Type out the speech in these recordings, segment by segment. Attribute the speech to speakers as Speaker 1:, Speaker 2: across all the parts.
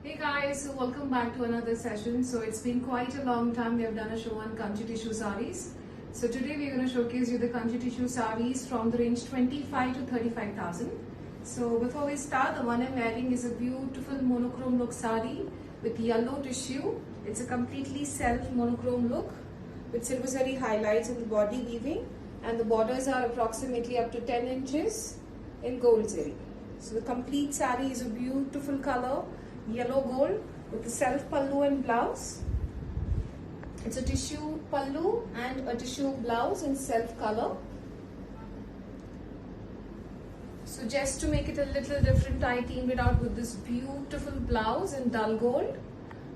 Speaker 1: Hey guys, so welcome back to another session. So it's been quite a long time we have done a show on Kanchi tissue sarees. So today we're going to showcase you the Kanchi tissue sarees from the range 25 to 35,000. So before we start, the one I'm wearing is a beautiful monochrome look saree with yellow tissue. It's a completely self monochrome look with silver zari highlights in the body weaving, and the borders are approximately up to 10 inches in gold zari. So the complete saree is a beautiful color, yellow gold with the self pallu and blouse. It's a tissue pallu and a tissue blouse in self color. So just to make it a little different, I teamed it out with this beautiful blouse in dull gold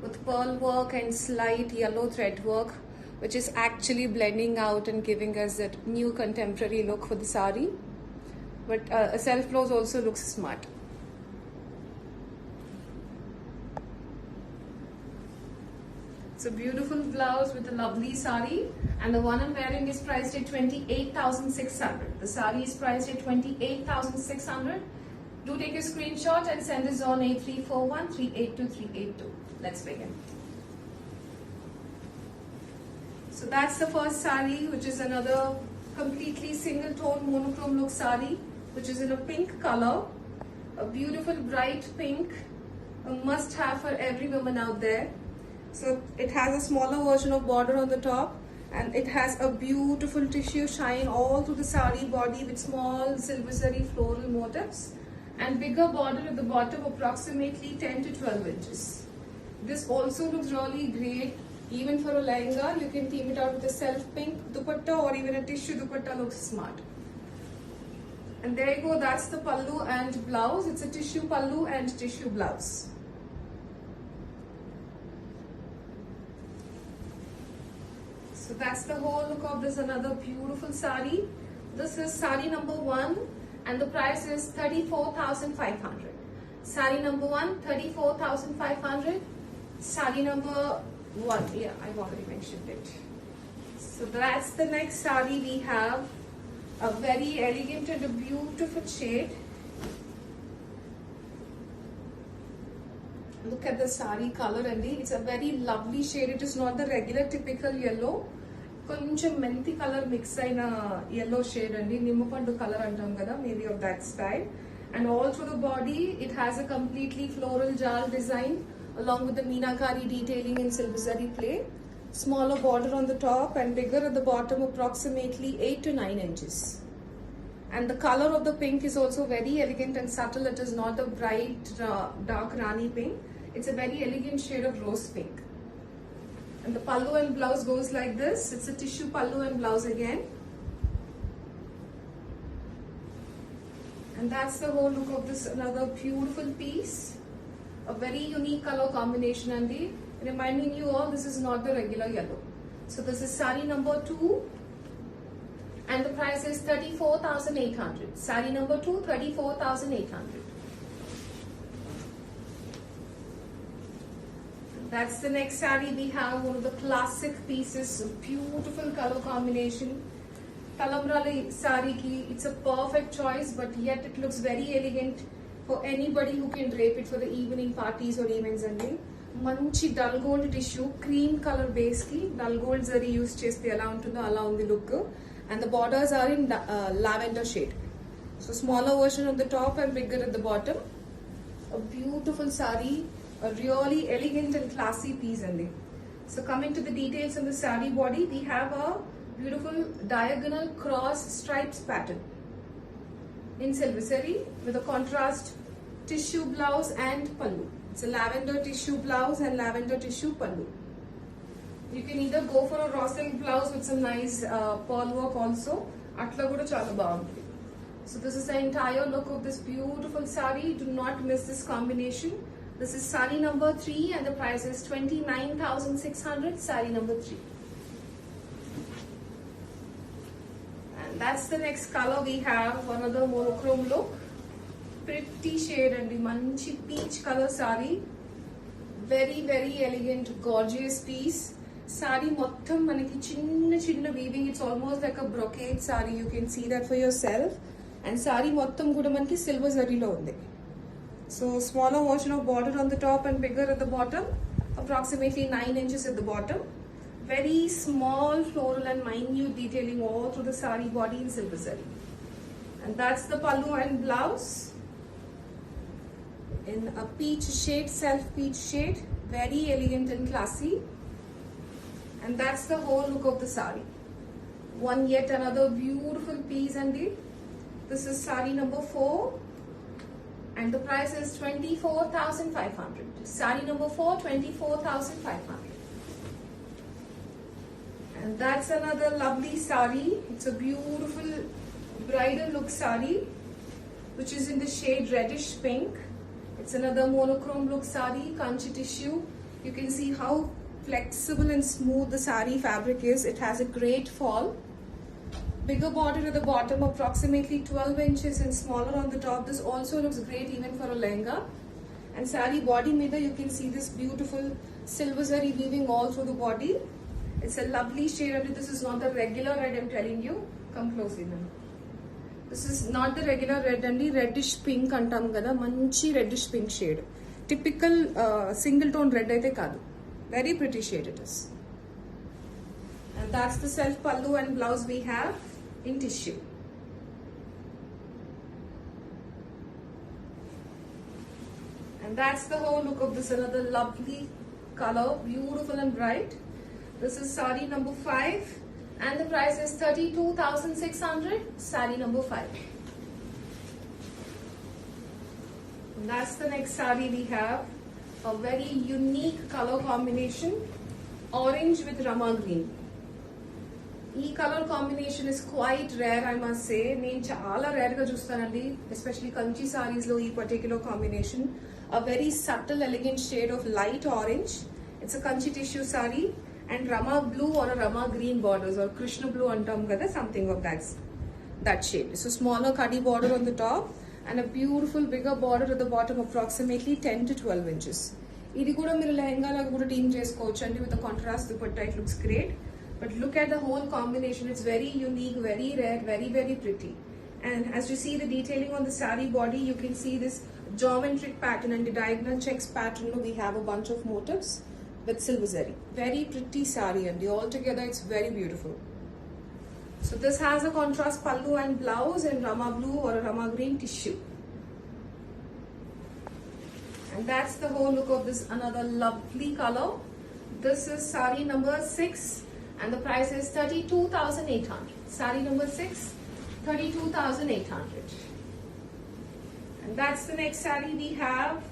Speaker 1: with pearl work and slight yellow thread work, which is actually blending out and giving us that new contemporary look for the saree. But a self blouse also looks smart. It's a beautiful blouse with a lovely saree, and the one I'm wearing is priced at 28,600. The saree is priced at 28,600. Do take a screenshot and send this on 8341382382. Let's begin. So that's the first saree, which is another completely single tone monochrome look saree, which is in a pink color, a beautiful bright pink, a must have for every woman out there. So it has a smaller version of border on the top, and it has a beautiful tissue shine all through the saree body with small silver zari floral motifs, and bigger border at the bottom, approximately 10 to 12 inches. This also looks really great. Even for a lehenga, you can team it out with a self pink dupatta or even a tissue dupatta, looks smart. And there you go, that's the pallu and blouse. It's a tissue pallu and tissue blouse. So that's the whole look of this another beautiful saree. This is saree number 1 and the price is 34,500. Saree number 1, 34,500. Saree number 1, yeah, I've already mentioned it. So that's the next saree we have. A very elegant and a beautiful shade. Look at the saree color, and it's a very lovely shade. It is not the regular typical yellow. కొంచెం మెంతి colour mix అయిన yellow shade అండి, నిమ్మపండు colour అంటాం కదా, maybe of that style. And all through the body it has a completely floral jal design along with the meenakari detailing in silver zari play. Smaller border on the top and bigger at the bottom, approximately 8 to 9 inches. And the color of the pink is also very elegant and subtle. It is not a bright dark rani pink. It's a very elegant shade of rose pink. And the pallu and blouse goes like this. It's a tissue pallu and blouse again. And that's the whole look of this another beautiful piece. A very unique color combination, and reminding you all, this is not the regular yellow. So this is saree number 2 and the price is 34,800. Saree number 2, 34,800. That's the next saree we have, one of the classic pieces, a beautiful color combination. Talamrali saree ki, it's a perfect choice, but yet it looks very elegant for anybody who can drape it for the evening parties or events. And manchi dull gold tissue, cream color base ki dull gold zari use cheste ela untundo ala undi look, and the borders are in lavender shade. So smaller version on the top and bigger at the bottom. A beautiful saree, a really elegant and classy piece. And so coming to the details on the saree body, we have a beautiful diagonal cross stripes pattern in silver zari with a contrast tissue blouse and pallu. It's a lavender tissue blouse and lavender tissue pallu. You can either go for a raw silk blouse with some nice pearl work also. Atla kuda chala baagundi. So this is the entire look of this beautiful saree. Do not miss this combination. This is saree number 3 and the price is 29,600. Saree number 3. And that's the next color we have, another monochrome look. Pretty shade and the manchi peach color saree. Very elegant, gorgeous piece. Saree mottham manaki chinna weaving. It's almost like a brocade saree. You can see that for yourself. And saree mottham kuda manaki silver zari lo undi. So smaller version of border on the top and bigger at the bottom, approximately 9 inches at the bottom. Very small floral and minute detailing all through the sari body in silver zari. And that's the pallu and blouse in a peach shade, self peach shade, very elegant and classy. And that's the whole look of the sari. One yet another beautiful piece, and this is sari number 4, and the price is 24,500. Sari number 4, 24,500. And that's another lovely sari. It's a beautiful bridal look sari, which is in the shade reddish pink. It's another monochrome look sari, kanchi tissue. You can see how flexible and smooth the sari fabric is. It has a great fall. Bigger border at the bottom, approximately 12 inches, and smaller on the top. This also looks great even for a lehenga. And sari body mida, you can see this beautiful silver zari weaving all through the body. It's a lovely shade. This is not the regular red, I'm telling you. Come closely now. This is not the regular red, only reddish pink antam kada, manchi reddish pink shade. Typical single tone red aithe kaadu. Very pretty shade it is. And that's the self pallu and blouse we have in tissue. And that's the whole look of this, another lovely color, beautiful and bright. This is sari number 5. And the price is 32,600, sari number 5. And that's the next sari we have. A very unique color combination. Orange with Rama green. This color combination is quite rare, I must say. I chala rare ga chustanandi, especially kanchi sarees lo this particular combination. A very subtle, elegant shade of light orange. It's a kanchi tissue sari. And Rama blue or a Rama green borders, or Krishna blue antam kada, something of that shade. So smaller kadi border on the top and a beautiful bigger border at the bottom, approximately 10 to 12 inches. Idi kuda meer lehenga laga kuda team chesukochandi with the contrast dupatta. It looks great. But look at the whole combination. It's very unique, very rare, very, very pretty. And as you see the detailing on the sari body, you can see this geometric pattern and the diagonal checks pattern. We have a bunch of motifs with silver zari. Very pretty sari, and all together it's very beautiful. So this has a contrast pallu and blouse in Rama blue or a Rama green tissue. And that's the whole look of this, another lovely color. This is sari number 6, and the price is 32,800. Sari number 6, 32,800. And that's the next sari we have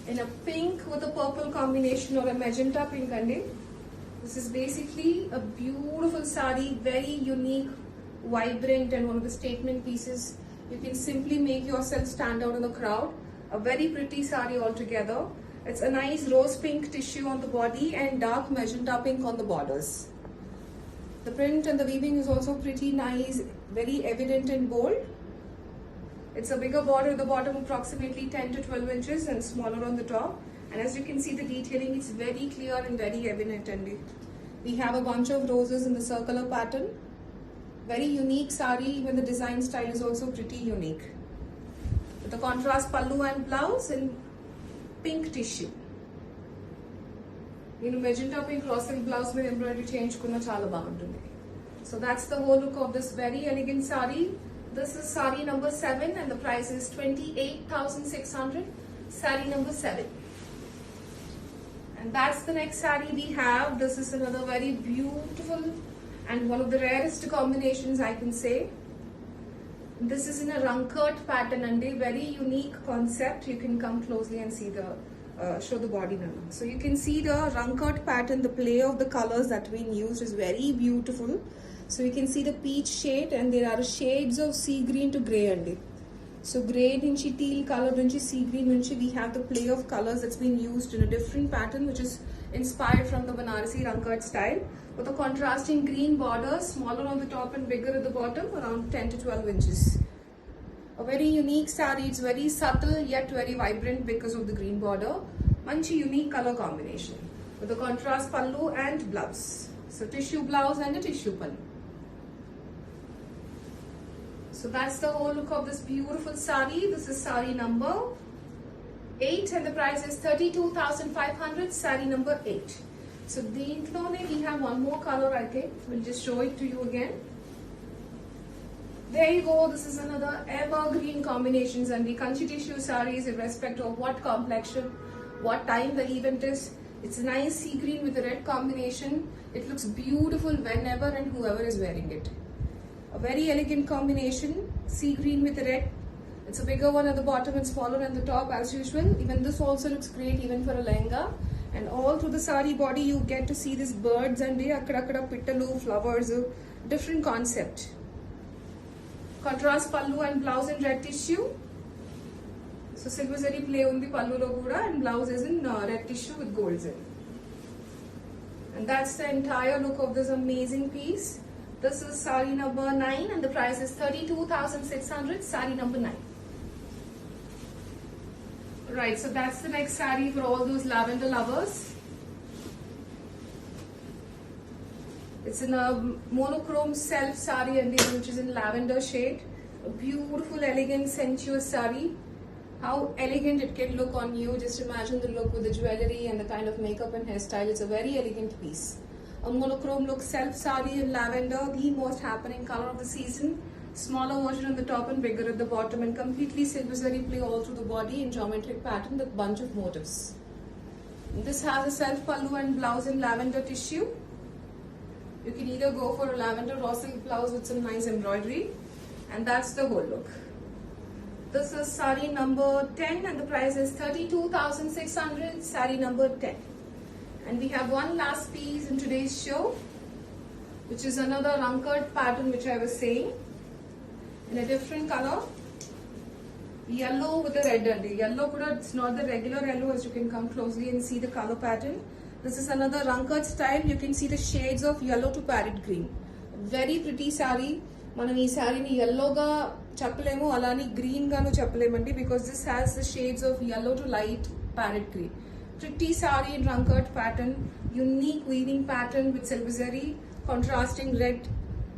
Speaker 1: in a pink with a purple combination, or a magenta pink. This is basically a beautiful sari, very unique, vibrant, and one of the statement pieces. You can simply make yourself stand out in the crowd. A very pretty sari altogether. It's a nice rose pink tissue on the body and dark magenta pink on the borders. The print and the weaving is also pretty nice, very evident and bold. It's a bigger border at the bottom, approximately 10 to 12 inches, and smaller on the top. And as you can see, the detailing is very clear and very evident. And we have a bunch of roses in the circular pattern. Very unique sari, even the design style is also pretty unique. With the contrast pallu and blouse in pink tissue. Magenta pink cross silk blouse with embroidery change kunna chala baaguntundi. So that's the whole look of this very elegant sari. This is sari number 7, and the price is 28,600. Sari number 7. And that's the next sari we have. This is another very beautiful and one of the rarest combinations, I can say. This is in a Rankert pattern, and a very unique concept. You can come closely and see show the body now. So you can see the Rankert pattern, the play of the colors that we used is very beautiful. So you can see the peach shade, and there are shades of sea green to grey andi. So grey nunchi teal color nunchi sea green nunchi we have the play of colors that's been used in a different pattern, which is inspired from the Banarasi Rankert style, with a contrasting green border, smaller on the top and bigger at the bottom, around 10 to 12 inches. A very unique saree. It's very subtle yet very vibrant because of the green border. Manchi unique color combination with a contrast pallu and blouse. So tissue blouse and a tissue pallu. So that's the whole look of this beautiful sari. This is sari number 8 and the price is 32,500. Saree number 8. So దీంట్లోనే we have one more color. I think we'll just show it to you again. There you go. This is another evergreen combinations and the Kanchi tissue sarees, irrespective of what complexion, what time the event is. It's a nice sea green with a red combination. It looks beautiful whenever and whoever is wearing it. A very elegant combination, sea green with red. It's a bigger one at the bottom and smaller at the top as usual. Even this also looks great even for a lehenga. And all through the sari body you get to see these birds and akkadakada pittalu, flowers, different concept. Contrast pallu and blouse in red tissue. So silver zari play on the pallu lo kuda and blouse is in red tissue with golds in. And that's the entire look of this amazing piece. This is sari number 9 and the price is 32,600. Sari number 9. Right, so that's the next saree for all those lavender lovers. It's in a monochrome self saree and which is in lavender shade. A beautiful, elegant, sensuous saree. How elegant it can look on you. Just imagine the look with the jewellery and the kind of makeup and hairstyle. It's a very elegant piece. A monochrome look self saree in lavender, the most happening color of the season. Smaller version on the top and bigger at the bottom, and completely silver zari play all through the body in geometric pattern with bunch of motifs. This has a self pallu and blouse in lavender tissue. You can either go for a lavender raw silk blouse with some nice embroidery, and that's the whole look. This is sari number 10 and the price is 32,600. Sari number 10. And we have one last piece in today's show, which is another rankat pattern which I was saying. In a different color, yellow with the red and yellow kuda, it's not the regular yellow, as you can come closely and see the color pattern. This is another rankat style. You can see the shades of yellow to parrot green. Very pretty saree. Manam ee saree ni yellow ga chappalemo, alani green ga nu chappalemandi, because this has the shades of yellow to light parrot green. Pretty saree in rankat pattern, unique weaving pattern with silver zari, contrasting red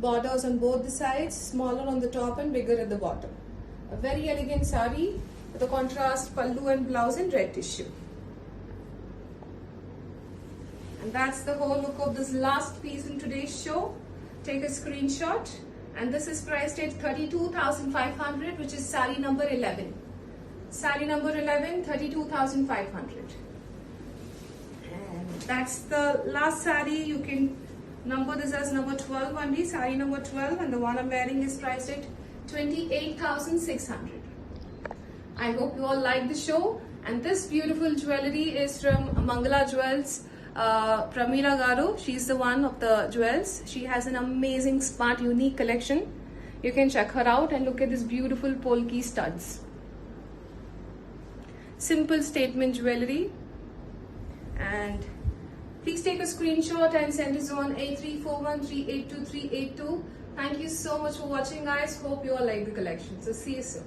Speaker 1: borders on both the sides, smaller on the top and bigger at the bottom. A very elegant saree with a contrast pallu and blouse in red tissue. And that's the whole look of this last piece in today's show. Take a screenshot, and this is priced at 32,500, which is saree number 11. Saree number 11, 32,500. And that's the last saree. You can number this as number 12 only, saree number 12, and the one I'm wearing is priced at 28,600. I hope you all like the show, and this beautiful jewellery is from Mangala Jewels. Pramila Garu, she's the one of the jewels. She has an amazing, smart, unique collection. You can check her out and look at this beautiful polki studs. Simple statement jewellery. And please take a screenshot and send us on 8341382382. Thank you so much for watching, guys. Hope you all like the collection. So see you soon.